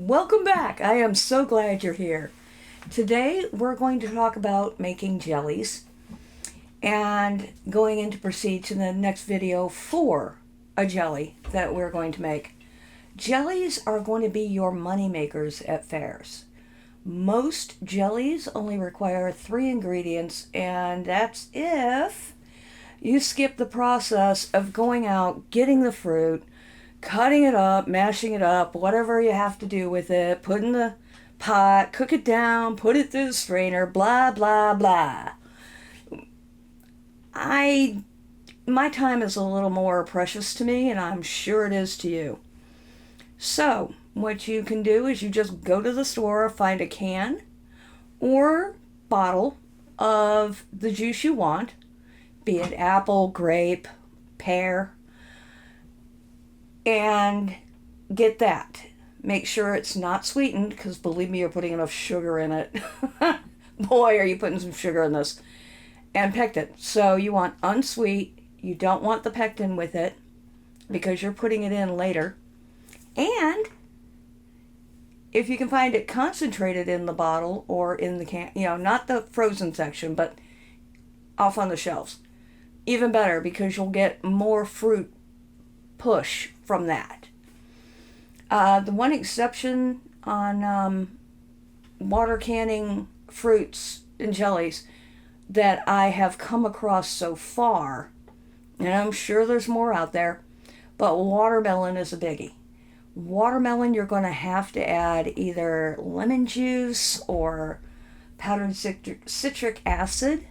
Welcome back. I am so glad you're here. Today we're going to talk about making jellies and going into proceed to the next video for a jelly that we're going to make. Jellies are going to be your money makers at fairs. Most jellies only require 3 ingredients, and that's if you skip the process of going out, getting the fruit, cutting it up, mashing it up, whatever you have to do with it, put in the pot, cook it down, put it through the strainer, blah, blah, blah. My time is a little more precious to me, and I'm sure it is to you. So, what you can do is you just go to the store, find a can or bottle of the juice you want, be it apple, grape, pear, and get that. Make sure it's not sweetened, because believe me, you're putting enough sugar in it. Boy, are you putting some sugar in this. And pectin. So you want unsweet. You don't want the pectin with it, because you're putting it in later. And if you can find it concentrated in the bottle or in the can, not the frozen section, but off on the shelves, even better, because you'll get more fruit push from that. The one exception on water canning fruits and jellies that I have come across so far, and I'm sure there's more out there, but watermelon is a biggie. Watermelon, you're going to have to add either lemon juice or powdered citric acid.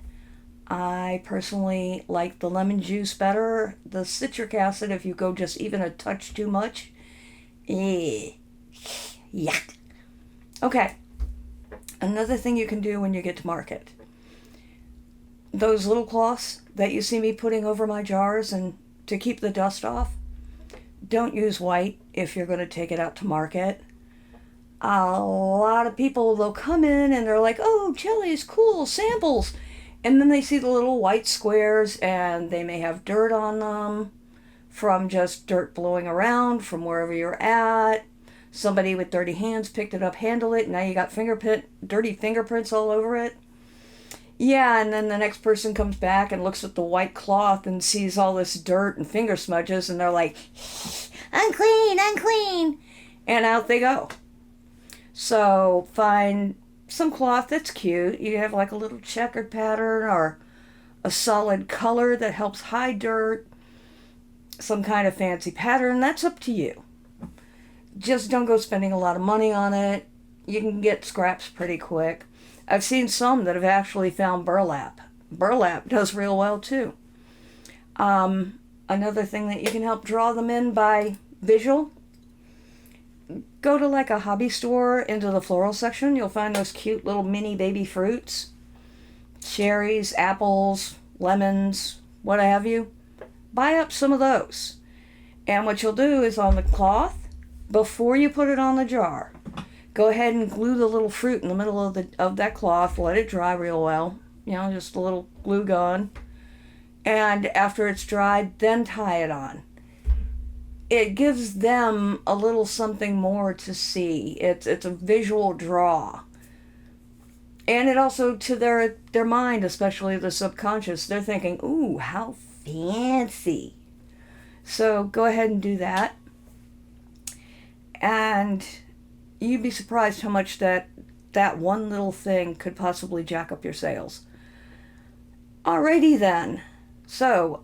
I personally like the lemon juice better. The citric acid, if you go just even a touch too much, yuck. Okay, another thing you can do when you get to market. Those little cloths that you see me putting over my jars and to keep the dust off, don't use white if you're going to take it out to market. A lot of people, they'll come in and they're like, oh, jellies, cool, samples. And then they see the little white squares, and they may have dirt on them from just dirt blowing around from wherever you're at. Somebody with dirty hands picked it up, handled it, and now you got dirty fingerprints all over it. Yeah, and then the next person comes back and looks at the white cloth and sees all this dirt and finger smudges, and they're like, unclean, unclean, and out they go. So find some cloth that's cute. You have like a little checkered pattern or a solid color that helps hide dirt, some kind of fancy pattern. That's up to you. Just don't go spending a lot of money on it. You can get scraps pretty quick. I've seen some that have actually found burlap. Burlap does real well too. Another thing that you can help draw them in by visual, go to like a hobby store into the floral section. You'll find those cute little mini baby fruits. Cherries, apples, lemons, what have you. Buy up some of those. And what you'll do is on the cloth, before you put it on the jar, go ahead and glue the little fruit in the middle of that cloth. Let it dry real well. Just a little glue gun. And after it's dried, then tie it on. It gives them a little something more to see. It's a visual draw. And it also, to their mind, especially the subconscious, they're thinking, ooh, how fancy. So go ahead and do that. And you'd be surprised how much that one little thing could possibly jack up your sales. Alrighty then. So,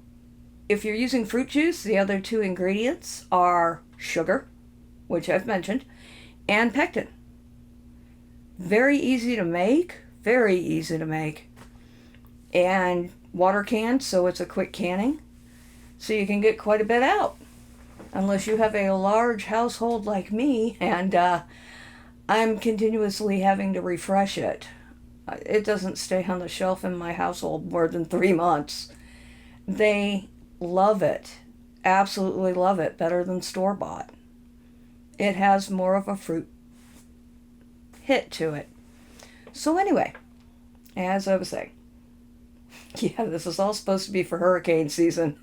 if you're using fruit juice, the other 2 ingredients are sugar, which I've mentioned, and pectin. Very easy to make, and water canned, so it's a quick canning, so you can get quite a bit out, unless you have a large household like me, and I'm continuously having to refresh it. It doesn't stay on the shelf in my household more than 3 months. They love it. Absolutely love it. Better than store-bought. It has more of a fruit hit to it. So anyway, as I was saying, yeah, this is all supposed to be for hurricane season.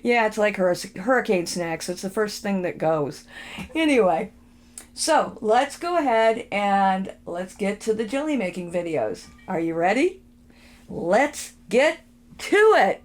Yeah, it's like hurricane snacks. It's the first thing that goes. Anyway, so let's go ahead and let's get to the jelly making videos. Are you ready? Let's get to it.